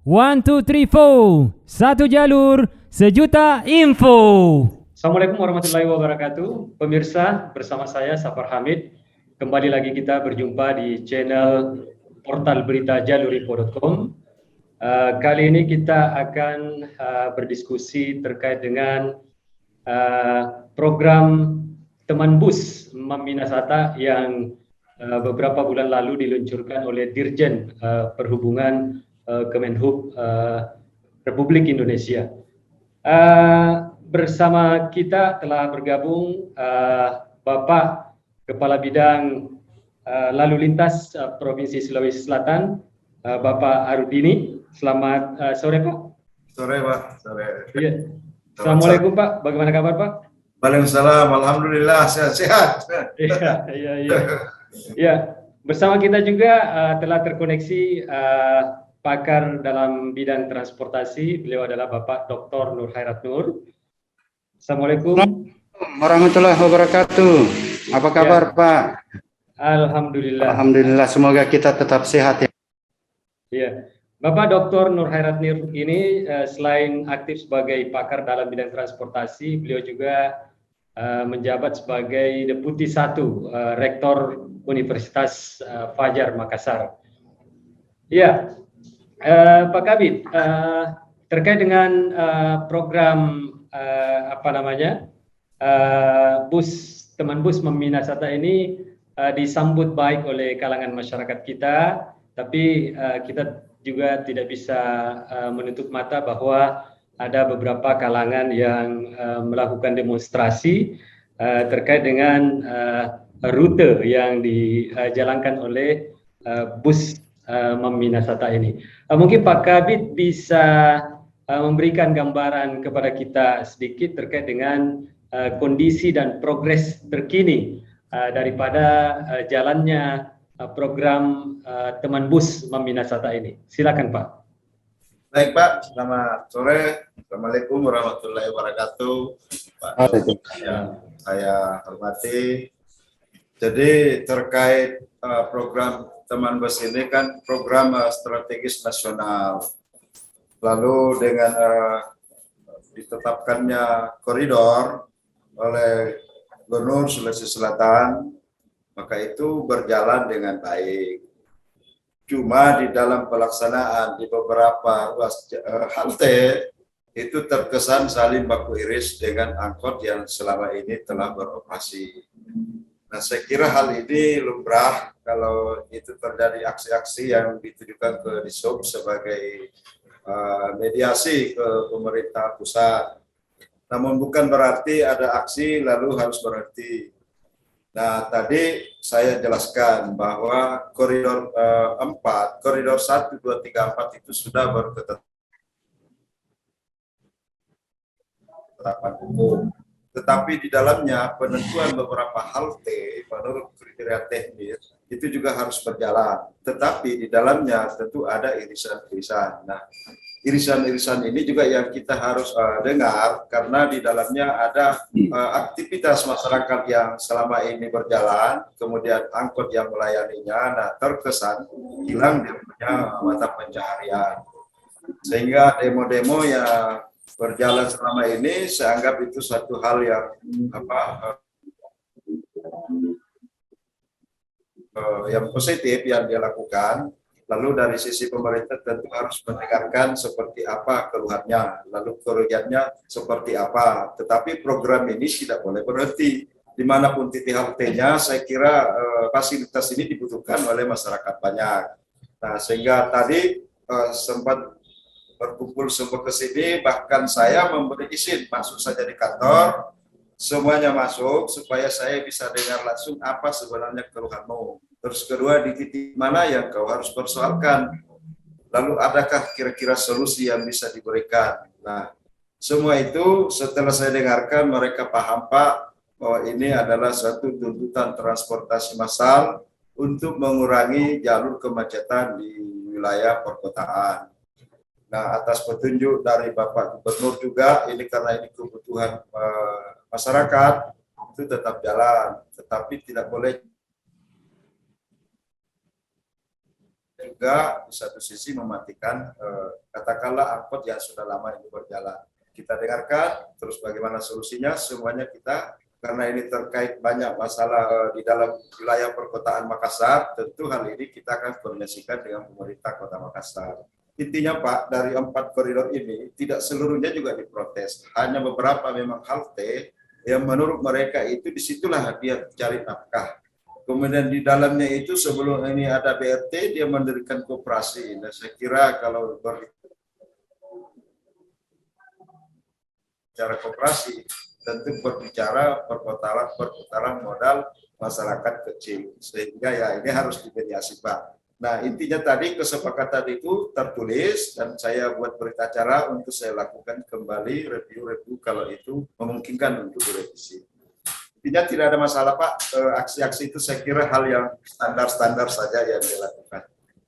One, two, three, four. Satu jalur, sejuta info. Assalamualaikum warahmatullahi wabarakatuh. Pemirsa, bersama saya Safar Hamid. Kembali lagi kita berjumpa di channel portal berita jaluripo.com. Kali ini kita akan berdiskusi terkait dengan program Teman Bus Meminasata yang beberapa bulan lalu diluncurkan oleh Dirjen Perhubungan Kemenhub Republik Indonesia. Bersama kita telah bergabung Bapak Kepala Bidang Lalu Lintas Provinsi Sulawesi Selatan, Bapak Arudini. Selamat sore, Pak. Sore, Pak. Sore. Iya. Assalamualaikum, Pak. Bagaimana kabar, Pak? Waalaikumsalam. Alhamdulillah sehat-sehat. Iya. Ya, bersama kita juga telah terkoneksi pakar dalam bidang transportasi. Beliau adalah Bapak Dr. Nur Khairat Nur. Assalamualaikum warahmatullahi wabarakatuh. Apa kabar, Ya. Pak? Alhamdulillah. Alhamdulillah, semoga kita tetap sehat ya. Iya, Bapak Dr. Nur Khairat Nur ini selain aktif sebagai pakar dalam bidang transportasi, beliau juga menjabat sebagai Deputi 1 Rektor Universitas Fajar Makassar. Iya, Pak Kabid, terkait dengan program Teman Bus Meminasata ini disambut baik oleh kalangan masyarakat kita, tapi kita juga tidak bisa menutup mata bahwa ada beberapa kalangan yang melakukan demonstrasi terkait dengan rute yang dijalankan oleh bus Meminasata ini. Mungkin Pak Kabid bisa memberikan gambaran kepada kita sedikit terkait dengan kondisi dan progres terkini daripada jalannya program Teman Bus Meminasata ini. Silakan, Pak. Baik, Pak. Selamat sore. Assalamualaikum warahmatullahi wabarakatuh. Pak, yang saya hormati. Jadi terkait program Teman Bus ini kan program strategis nasional. Lalu dengan ditetapkannya koridor oleh Gubernur Sulawesi Selatan, maka itu berjalan dengan baik. Cuma di dalam pelaksanaan di beberapa ruas halte itu terkesan saling baku iris dengan angkot yang selama ini telah beroperasi. Nah, saya kira hal ini lumrah kalau itu terjadi aksi-aksi yang ditujukan ke Dishub sebagai mediasi ke pemerintah pusat. Namun bukan berarti ada aksi lalu harus berhenti. Nah, tadi saya jelaskan bahwa koridor 4, koridor 1, 2, 3, 4 itu sudah berketetapan hukum. Tetapi di dalamnya penentuan beberapa halte menurut kriteria teknis itu juga harus berjalan. Tetapi di dalamnya tentu ada irisan-irisan. Nah, irisan-irisan ini juga yang kita harus dengar karena di dalamnya ada aktivitas masyarakat yang selama ini berjalan, kemudian angkot yang melayaninya, nah terkesan hilang dia punya mata pencaharian. Sehingga demo-demo yang berjalan selama ini saya anggap itu satu hal yang yang positif yang dia lakukan. Lalu dari sisi pemerintah tentu harus mendengarkan seperti apa keluhannya, lalu kerugiannya seperti apa. Tetapi program ini tidak boleh berhenti. Dimanapun titik haltenya, saya kira fasilitas ini dibutuhkan oleh masyarakat banyak. Nah, sehingga tadi sempat berkumpul semua ke sini, bahkan saya memberi izin masuk saja di kantor, semuanya masuk supaya saya bisa dengar langsung apa sebenarnya keluhanmu. Terus kedua, di titik mana yang kau harus persoalkan. Lalu adakah kira-kira solusi yang bisa diberikan. Nah, semua itu setelah saya dengarkan mereka paham, Pak, bahwa ini adalah satu tuntutan transportasi massal untuk mengurangi jalur kemacetan di wilayah perkotaan. Nah, atas petunjuk dari Bapak Gubernur juga, ini karena ini kebutuhan masyarakat, itu tetap jalan. Tetapi tidak boleh juga di satu sisi mematikan katakanlah angkot yang sudah lama ini berjalan. Kita dengarkan, terus bagaimana solusinya, semuanya kita, karena ini terkait banyak masalah di dalam wilayah perkotaan Makassar, tentu hal ini kita akan koordinasikan dengan pemerintah Kota Makassar. Intinya Pak, dari 4 koridor ini, tidak seluruhnya juga diprotes, hanya beberapa memang halte, yang menurut mereka itu disitulah dia cari nafkah. Kemudian di dalamnya itu sebelum ini ada BRT, dia mendirikan koperasi. Nah, saya kira kalau berbicara koperasi, tentu berbicara perputaran modal masyarakat kecil. Sehingga ya ini harus dimediasi Pak. Nah intinya tadi kesepakatan itu tertulis dan saya buat berita acara untuk saya lakukan kembali review kalau itu memungkinkan untuk direvisi. Intinya tidak ada masalah Pak, aksi-aksi itu saya kira hal yang standar-standar saja yang dilakukan.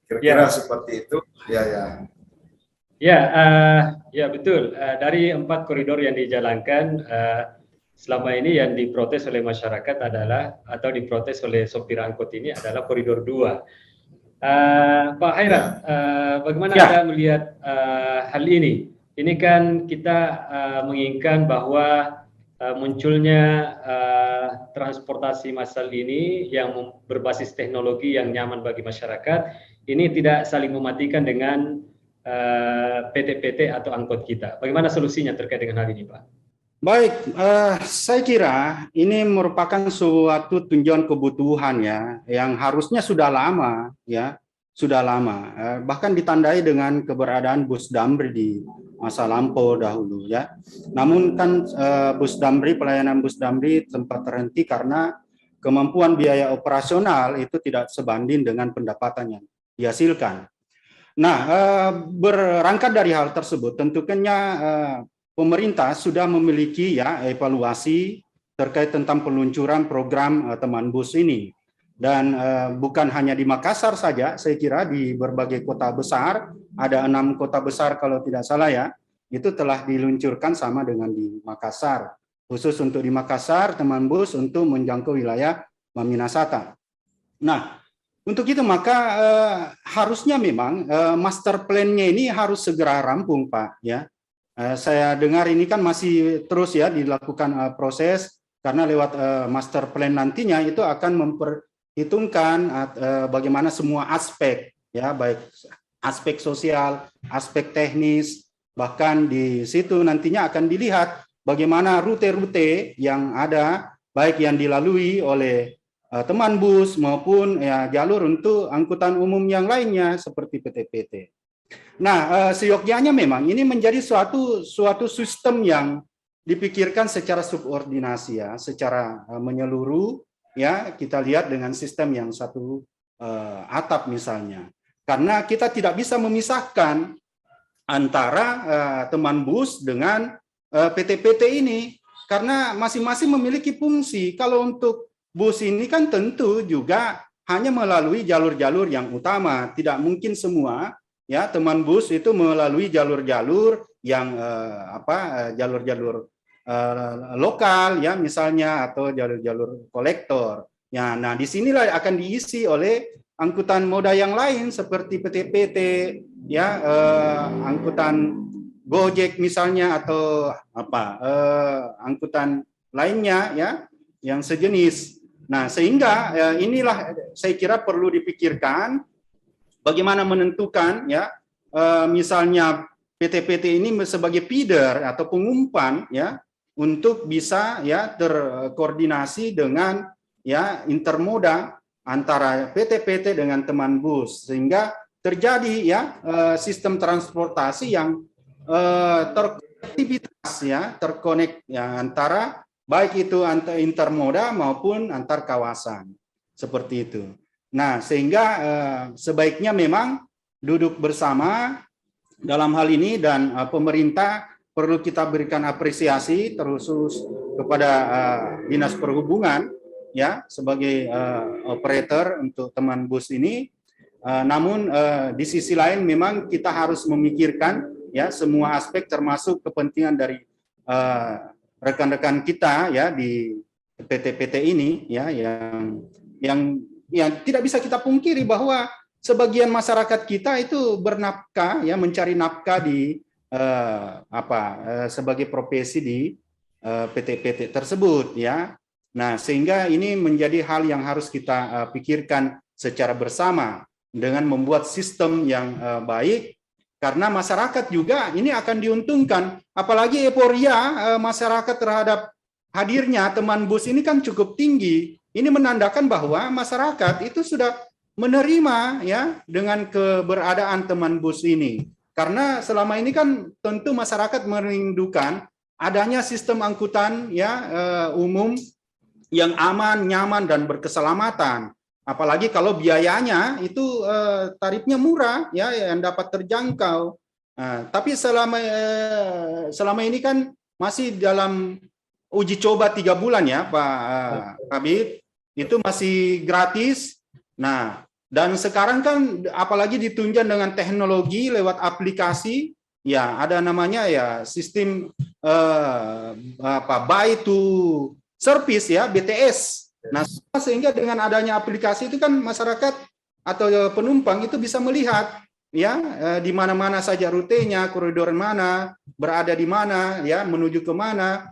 Kira-kira seperti itu, ya. Ya betul. Dari 4 koridor yang dijalankan, selama ini yang diprotes oleh masyarakat adalah, atau diprotes oleh sopir angkot ini adalah koridor 2. Pak Hairat, bagaimana Anda melihat hal ini? Ini kan kita menginginkan bahwa munculnya transportasi massal ini yang berbasis teknologi yang nyaman bagi masyarakat, ini tidak saling mematikan dengan PT-PT atau angkot kita. Bagaimana solusinya terkait dengan hal ini, Pak? Baik, saya kira ini merupakan suatu tunjuan kebutuhan ya, yang harusnya sudah lama ya, bahkan ditandai dengan keberadaan bus Damri di masa lampau dahulu ya. Namun kan pelayanan bus Damri sempat terhenti karena kemampuan biaya operasional itu tidak sebanding dengan pendapatan yang dihasilkan. Nah, berangkat dari hal tersebut, tentunya pemerintah sudah memiliki ya evaluasi terkait tentang peluncuran program teman bus ini, dan bukan hanya di Makassar saja, saya kira di berbagai kota besar, ada 6 kota besar kalau tidak salah ya, itu telah diluncurkan sama dengan di Makassar, khusus untuk di Makassar teman bus untuk menjangkau wilayah Maminasata. Nah, untuk itu maka harusnya memang master plan-nya ini harus segera rampung Pak ya. Saya dengar ini kan masih terus ya dilakukan proses, karena lewat master plan nantinya itu akan memperhitungkan bagaimana semua aspek ya, baik aspek sosial, aspek teknis, bahkan di situ nantinya akan dilihat bagaimana rute-rute yang ada, baik yang dilalui oleh teman bus maupun ya jalur untuk angkutan umum yang lainnya seperti PT-PT. Nah, seyogyanya memang ini menjadi suatu sistem yang dipikirkan secara subordinasi ya, secara menyeluruh ya. Kita lihat dengan sistem yang satu atap misalnya, karena kita tidak bisa memisahkan antara teman bus dengan PT-PT ini, karena masing-masing memiliki fungsi. Kalau untuk bus ini kan tentu juga hanya melalui jalur-jalur yang utama, tidak mungkin semua ya teman bus itu melalui jalur-jalur yang jalur-jalur lokal ya misalnya, atau jalur-jalur kolektor ya. Nah disinilah akan diisi oleh angkutan moda yang lain seperti PT-PT ya, angkutan Gojek misalnya, atau angkutan lainnya ya yang sejenis. Nah sehingga inilah saya kira perlu dipikirkan bagaimana menentukan ya, misalnya PT-PT ini sebagai feeder atau pengumpan ya, untuk bisa ya terkoordinasi dengan ya intermoda antara PT-PT dengan teman bus, sehingga terjadi ya sistem transportasi yang terkonektivitas ya, terkonek ya, antara baik itu antar intermoda maupun antar kawasan seperti itu. Nah, sehingga sebaiknya memang duduk bersama dalam hal ini, dan pemerintah perlu kita berikan apresiasi terkhusus kepada Dinas Perhubungan ya sebagai operator untuk teman bus ini. Namun di sisi lain memang kita harus memikirkan ya semua aspek, termasuk kepentingan dari rekan-rekan kita ya di PT-PT ini ya, yang tidak bisa kita pungkiri bahwa sebagian masyarakat kita itu bernafkah, ya, mencari nafkah di sebagai profesi di PT-PT tersebut, ya. Nah, sehingga ini menjadi hal yang harus kita pikirkan secara bersama dengan membuat sistem yang baik, karena masyarakat juga ini akan diuntungkan, apalagi euforia masyarakat terhadap hadirnya teman bus ini kan cukup tinggi. Ini menandakan bahwa masyarakat itu sudah menerima, ya, dengan keberadaan teman bus ini. Karena selama ini kan tentu masyarakat merindukan adanya sistem angkutan, ya, umum yang aman, nyaman, dan berkeselamatan. Apalagi kalau biayanya itu tarifnya murah, ya, yang dapat terjangkau. Tapi selama ini kan masih dalam uji coba 3 bulan, ya, Pak Kabit, itu masih gratis. Nah, dan sekarang kan apalagi ditunjang dengan teknologi lewat aplikasi, ya, ada namanya, ya, sistem buy to service, ya, BTS. Nah, sehingga dengan adanya aplikasi itu kan masyarakat atau penumpang itu bisa melihat, ya, di mana-mana saja rutenya, koridor mana, berada di mana, ya, menuju ke mana,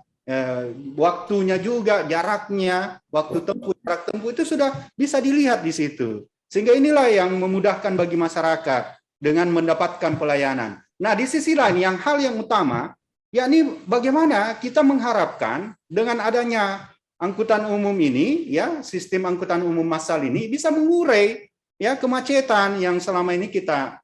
waktunya juga, jaraknya, waktu tempuh, jarak tempuh itu sudah bisa dilihat di situ. Sehingga inilah yang memudahkan bagi masyarakat dengan mendapatkan pelayanan. Nah, di sisi lain hal yang utama, yakni bagaimana kita mengharapkan dengan adanya angkutan umum ini, ya, sistem angkutan umum massal ini bisa mengurai, ya, kemacetan yang selama ini kita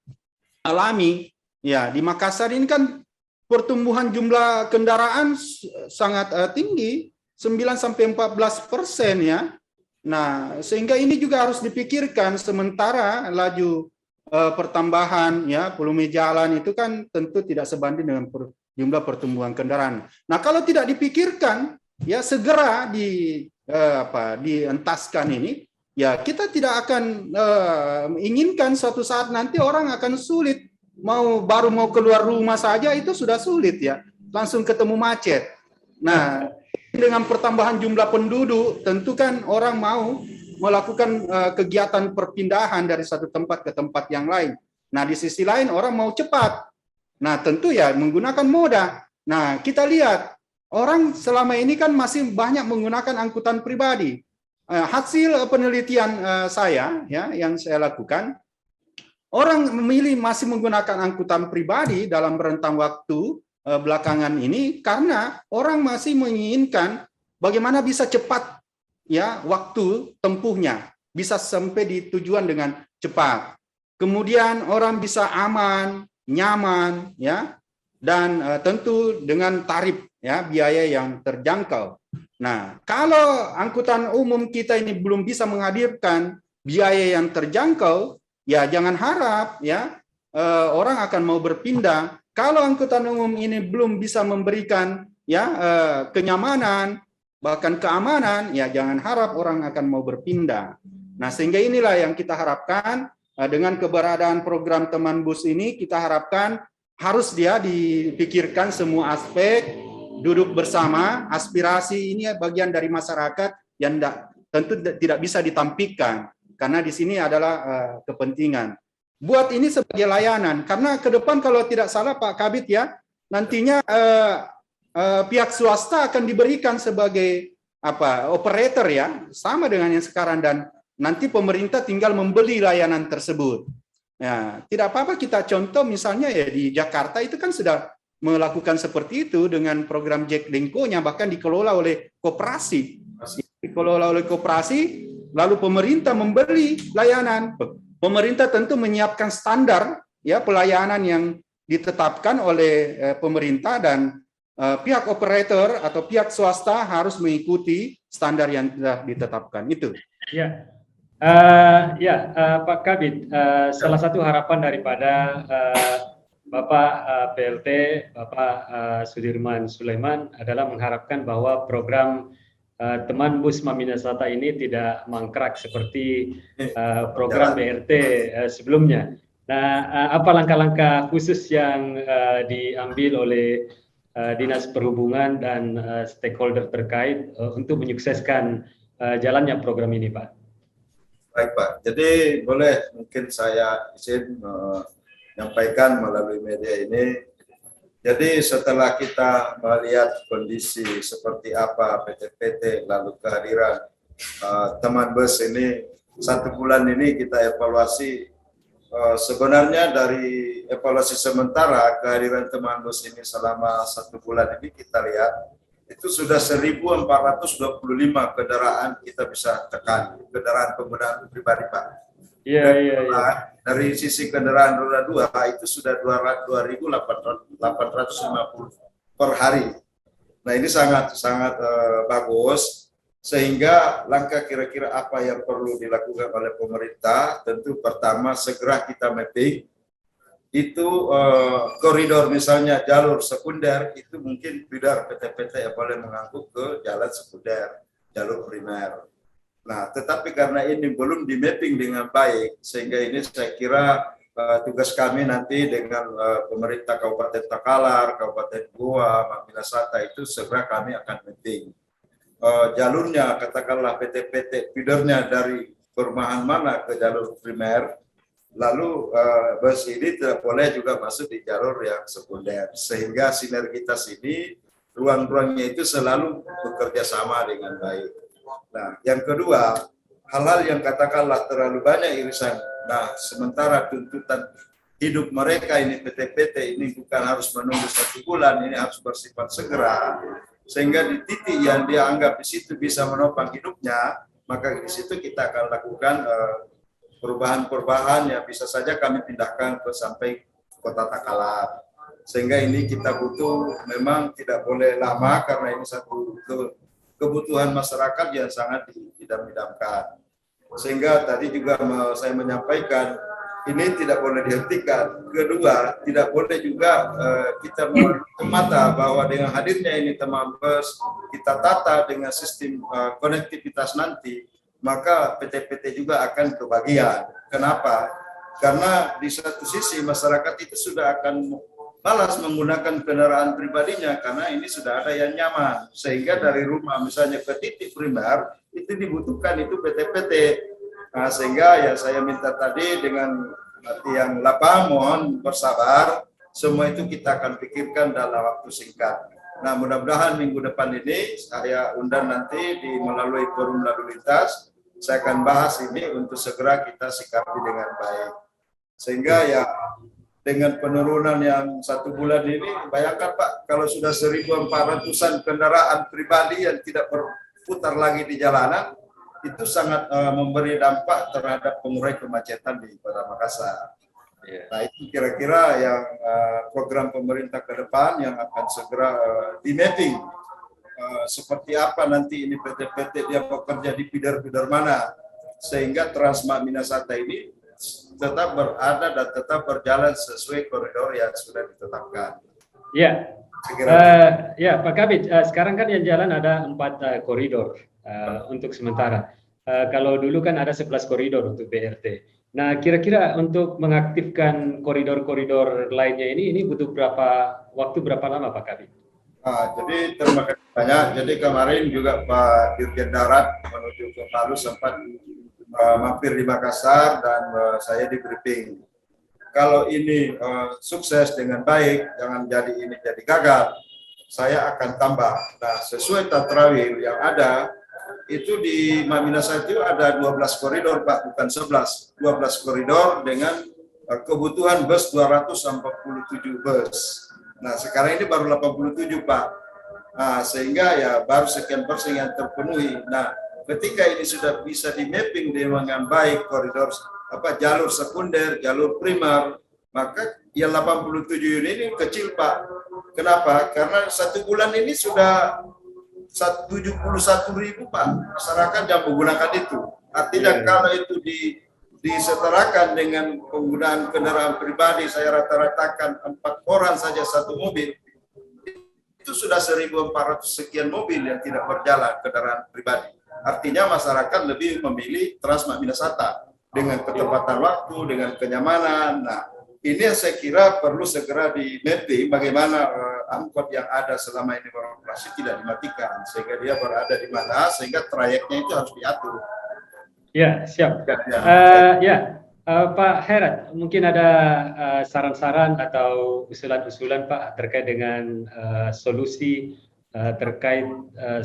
alami. Ya, di Makassar ini kan pertumbuhan jumlah kendaraan sangat tinggi, 9-14%, ya. Nah, sehingga ini juga harus dipikirkan, sementara laju pertambahan, ya, volume jalan itu kan tentu tidak sebanding dengan jumlah pertumbuhan kendaraan. Nah, kalau tidak dipikirkan, ya, segera dientaskan ini, ya, kita tidak akan inginkan suatu saat nanti orang akan sulit, baru mau keluar rumah saja itu sudah sulit, ya, langsung ketemu macet. Nah, dengan pertambahan jumlah penduduk, tentu kan orang mau melakukan kegiatan perpindahan dari satu tempat ke tempat yang lain. Nah, di sisi lain orang mau cepat. Nah, tentu, ya, menggunakan moda. Nah, kita lihat orang selama ini kan masih banyak menggunakan angkutan pribadi. Hasil penelitian saya, ya, yang saya lakukan, orang memilih masih menggunakan angkutan pribadi dalam rentang waktu belakangan ini karena orang masih menginginkan bagaimana bisa cepat, ya, waktu tempuhnya, bisa sampai di tujuan dengan cepat. Kemudian orang bisa aman, nyaman, ya, dan tentu dengan tarif, ya, biaya yang terjangkau. Nah, kalau angkutan umum kita ini belum bisa menghadirkan biaya yang terjangkau, ya, jangan harap, ya, orang akan mau berpindah. Kalau angkutan umum ini belum bisa memberikan, ya, kenyamanan, bahkan keamanan, ya, jangan harap orang akan mau berpindah. Nah, sehingga inilah yang kita harapkan dengan keberadaan program teman bus ini, kita harapkan harus dia dipikirkan semua aspek, duduk bersama, aspirasi ini bagian dari masyarakat yang tentu tidak bisa ditampilkan, karena di sini adalah kepentingan. Buat ini sebagai layanan, karena ke depan kalau tidak salah Pak Kabit, ya, nantinya pihak swasta akan diberikan sebagai operator, ya, sama dengan yang sekarang, dan nanti pemerintah tinggal membeli layanan tersebut. Ya, tidak apa-apa kita contoh misalnya, ya, di Jakarta itu kan sudah melakukan seperti itu dengan program Jaklingko-nya, bahkan dikelola oleh koperasi. Dikelola oleh koperasi, lalu pemerintah membeli layanan. Pemerintah tentu menyiapkan standar, ya, pelayanan yang ditetapkan oleh pemerintah, dan pihak operator atau pihak swasta harus mengikuti standar yang telah ditetapkan itu. Ya, Pak Kabit, salah satu harapan daripada Bapak PLT, Bapak Sudirman Sulaiman adalah mengharapkan bahwa program teman bus Maminasata ini tidak mangkrak seperti program BRT sebelumnya. Nah, apa langkah-langkah khusus yang diambil oleh Dinas Perhubungan dan stakeholder terkait untuk menyukseskan jalannya program ini, Pak? Baik Pak, jadi boleh mungkin saya izin menyampaikan melalui media ini. Jadi setelah kita melihat kondisi seperti apa PT-PT, lalu kehadiran teman bus ini 1 bulan ini kita evaluasi. Sebenarnya dari evaluasi sementara kehadiran teman bus ini selama 1 bulan ini kita lihat itu sudah 1.425 kendaraan kita bisa tekan, kendaraan penggunaan pribadi Pak. Iya. Dari sisi kendaraan roda 2 itu sudah 2.850 per hari. Nah ini sangat bagus, sehingga langkah kira-kira apa yang perlu dilakukan oleh pemerintah, tentu pertama segera kita mapping itu koridor misalnya jalur sekunder itu mungkin tidak PT-PT yang boleh mengangkut ke jalan sekunder, jalur primer. Nah, tetapi karena ini belum di mapping dengan baik, sehingga ini saya kira tugas kami nanti dengan pemerintah Kabupaten Takalar, Kabupaten Goa, Minasata itu segera kami akan mapping. Jalurnya katakanlah PT-PT feedernya dari perumahan mana ke jalur primer, lalu bus ini tidak boleh juga masuk di jalur yang sekunder, sehingga sinergitas ini ruang-ruangnya itu selalu bekerja sama dengan baik. Nah, yang kedua, hal-hal yang katakanlah terlalu banyak irisan. Nah, sementara tuntutan hidup mereka ini PT-PT ini bukan harus menunggu 1 bulan, ini harus bersifat segera, sehingga di titik yang dia anggap di situ bisa menopang hidupnya, maka di situ kita akan lakukan perubahan-perubahan yang bisa saja kami pindahkan ke sampai Kota Takalar. Sehingga ini kita butuh, memang tidak boleh lama karena ini satu kebutuhan masyarakat yang sangat didam-damkan. Sehingga tadi juga saya menyampaikan ini tidak boleh dihentikan. Kedua, tidak boleh juga kita menutup mata bahwa dengan hadirnya ini teman bus, kita tata dengan sistem konektivitas nanti, maka PT-PT juga akan kebagian. Kenapa? Karena di satu sisi masyarakat itu sudah akan malas menggunakan kendaraan pribadinya karena ini sudah ada yang nyaman. Sehingga dari rumah misalnya ke titik primer itu dibutuhkan itu PT-PT. Nah, sehingga ya saya minta tadi dengan hati yang lapang, mohon bersabar. Semua itu kita akan pikirkan dalam waktu singkat. Nah, mudah-mudahan minggu depan ini saya undang nanti melalui forum lalu lintas. Saya akan bahas ini untuk segera kita sikapi dengan baik. Sehingga ya dengan penurunan yang 1 bulan ini, bayangkan Pak, kalau sudah 1.400-an kendaraan pribadi yang tidak berputar lagi di jalanan, itu sangat memberi dampak terhadap pengurai kemacetan di Kota Makassar. Nah itu kira-kira yang program pemerintah ke depan yang akan segera di mapping. Seperti apa nanti ini PT-PT dia bekerja di feeder-feeder mana, sehingga Transmart Minasata ini tetap berada dan tetap berjalan sesuai koridor yang sudah ditetapkan. Ya, ya Pak Kabid, sekarang kan yang jalan ada 4 koridor untuk sementara. Kalau dulu kan ada 11 koridor untuk BRT. Nah, kira-kira untuk mengaktifkan koridor-koridor lainnya ini butuh waktu berapa lama Pak Kabid? Jadi terima kasih banyak. Jadi kemarin juga Pak Dirjen Darat menuju ke Palu sempat mampir di Makassar dan saya di briefing. Kalau ini sukses dengan baik, jangan ini jadi gagal, saya akan tambah. Nah, sesuai Tatrawil yang ada, itu di Minasata itu ada 12 koridor Pak, bukan 11. 12 koridor dengan kebutuhan bus 247 bus. Nah, sekarang ini baru 87 Pak. Nah, sehingga ya baru sekian persen yang terpenuhi. Nah, ketika ini sudah bisa di mapping dengan baik koridor jalur sekunder, jalur primer, maka yang 87 ini kecil Pak. Kenapa? Karena 1 bulan ini sudah 71.000 Pak masyarakat yang menggunakan itu. Artinya kalau itu disetarakan dengan penggunaan kendaraan pribadi, saya rata-ratakan 4 orang saja 1 mobil, itu sudah 1.400 sekian mobil yang tidak berjalan kendaraan pribadi. Artinya masyarakat lebih memilih Transmart Minasata dengan ketepatan waktu, dengan kenyamanan. Nah, ini yang saya kira perlu segera di mapping bagaimana angkot yang ada selama ini beroperasi tidak dimatikan, sehingga dia berada di mana, sehingga trayeknya itu harus diatur. Ya, siap. Pak Herat, mungkin ada saran-saran atau usulan-usulan Pak terkait dengan solusi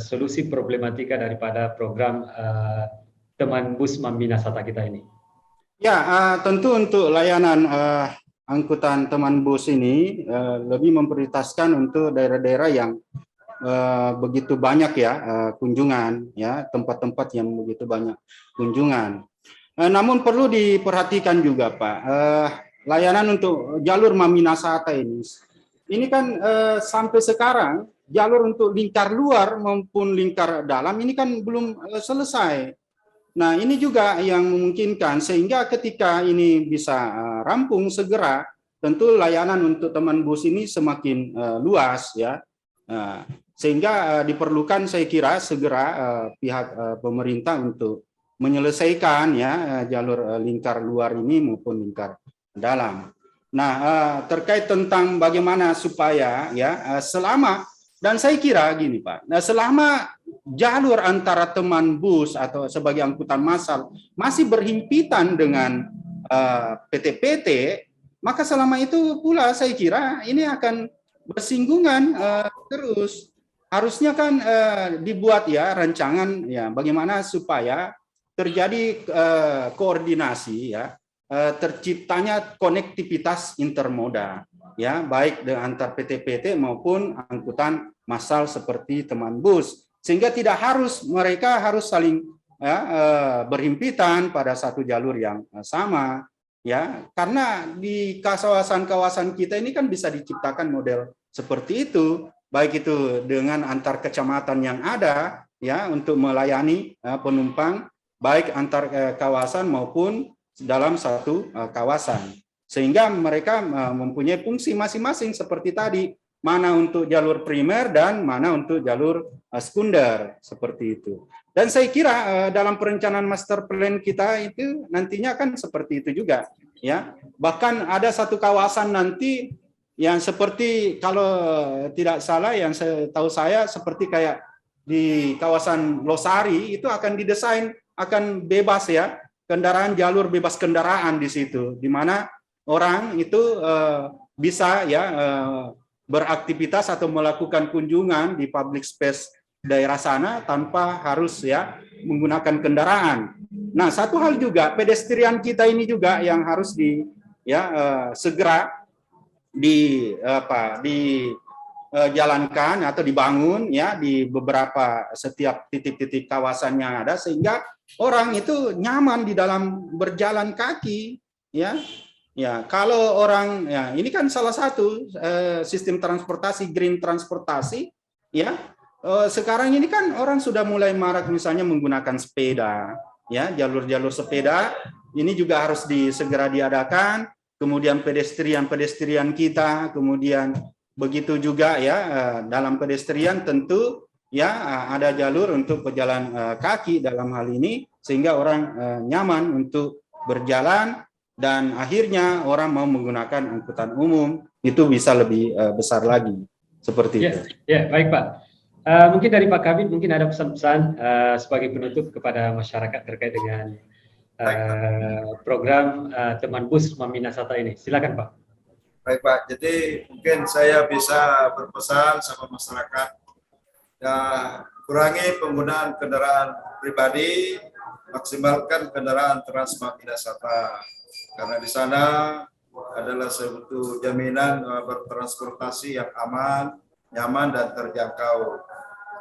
solusi problematika daripada program Teman Bus Membina Sata kita ini. Ya, tentu untuk layanan angkutan teman bus ini lebih memprioritaskan untuk daerah-daerah yang begitu banyak ya kunjungan, ya tempat-tempat yang begitu banyak kunjungan. Namun perlu diperhatikan juga Pak, layanan untuk jalur Maminasata ini kan sampai sekarang jalur untuk lingkar luar maupun lingkar dalam ini kan belum selesai. Nah, ini juga yang memungkinkan sehingga ketika ini bisa rampung segera, tentu layanan untuk teman bus ini semakin luas ya. Sehingga diperlukan saya kira segera pihak pemerintah untuk menyelesaikan ya jalur lingkar luar ini maupun lingkar dalam. Nah, terkait tentang bagaimana supaya ya selama dan saya kira gini Pak, nah selama jalur antara teman bus atau sebagai angkutan massal masih berhimpitan dengan PT-PT, maka selama itu pula saya kira ini akan bersinggungan terus. Harusnya kan dibuat ya rancangan ya bagaimana supaya terjadi koordinasi ya, terciptanya konektivitas intermoda ya, baik dengan antar PT-PT maupun angkutan massal seperti teman bus, sehingga tidak harus mereka harus saling ya, berhimpitan pada satu jalur yang sama ya, karena di kawasan-kawasan kita ini kan bisa diciptakan model seperti itu, baik itu dengan antar kecamatan yang ada ya untuk melayani penumpang baik antar kawasan maupun dalam satu kawasan, sehingga mereka mempunyai fungsi masing-masing seperti tadi, mana untuk jalur primer dan mana untuk jalur sekunder seperti itu. Dan saya kira dalam perencanaan master plan kita itu nantinya kan seperti itu juga ya. Bahkan ada satu kawasan nanti yang seperti kalau tidak salah yang tahu saya seperti kayak di kawasan Losari itu akan didesain akan bebas ya, kendaraan jalur bebas kendaraan di situ, di mana orang itu bisa ya beraktivitas atau melakukan kunjungan di public space daerah sana tanpa harus ya menggunakan kendaraan. Nah, satu hal juga pedestrian kita ini juga yang harus segera dijalankan atau dibangun ya di beberapa setiap titik-titik kawasan yang ada, sehingga orang itu nyaman di dalam berjalan kaki ya. Ya, kalau orang ya ini kan salah satu sistem transportasi green transportasi ya. Sekarang ini kan orang sudah mulai marak misalnya menggunakan sepeda ya, jalur-jalur sepeda ini juga harus segera diadakan. Kemudian pedestrian kita, kemudian begitu juga ya dalam pedestrian tentu ya ada jalur untuk pejalan kaki dalam hal ini, sehingga orang nyaman untuk berjalan dan akhirnya orang mau menggunakan angkutan umum itu bisa lebih besar lagi seperti itu. Ya, baik Pak. Mungkin dari Pak Kabid mungkin ada pesan-pesan sebagai penutup kepada masyarakat terkait dengan program Teman Bus Membina Sata ini. Silakan Pak. Baik Pak, jadi mungkin saya bisa berpesan sama masyarakat ya, kurangi penggunaan kendaraan pribadi, maksimalkan kendaraan Transmabinasata, karena di sana adalah suatu jaminan bertransportasi yang aman, nyaman dan terjangkau.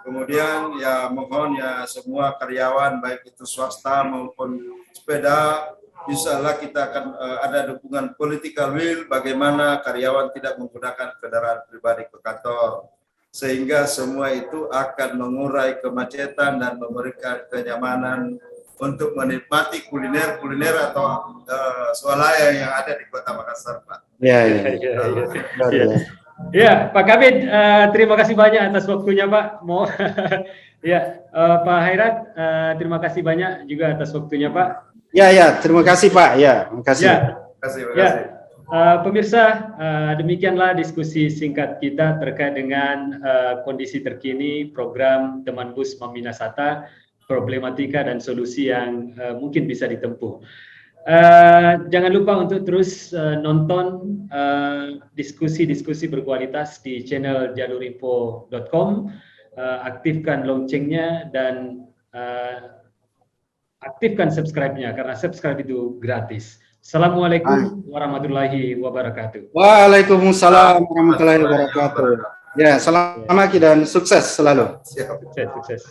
Kemudian ya mohon ya semua karyawan baik itu swasta maupun sepeda, insyaallah kita akan ada dukungan political will bagaimana karyawan tidak menggunakan kendaraan pribadi ke kantor, sehingga semua itu akan mengurai kemacetan dan memberikan kenyamanan untuk menikmati kuliner atau swalaya yang ada di Kota Makassar, Pak. Ya, Pak Kabid, terima kasih banyak atas waktunya, Pak. Ya, Pak Hairat, terima kasih banyak juga atas waktunya, Pak. Ya, terima kasih Pak. Ya, terima kasih. Ya, pemirsa, demikianlah diskusi singkat kita terkait dengan kondisi terkini program Teman Bus Membina Sata problematika dan solusi yang mungkin bisa ditempuh. Jangan lupa untuk terus nonton diskusi-diskusi berkualitas di channel jalurinfo.com, aktifkan loncengnya dan aktifkan subscribe-nya karena subscribe itu gratis. Assalamualaikum warahmatullahi wabarakatuh. Waalaikumsalam warahmatullahi wabarakatuh. Ya, selamat dan sukses selalu. Siap. Sukses.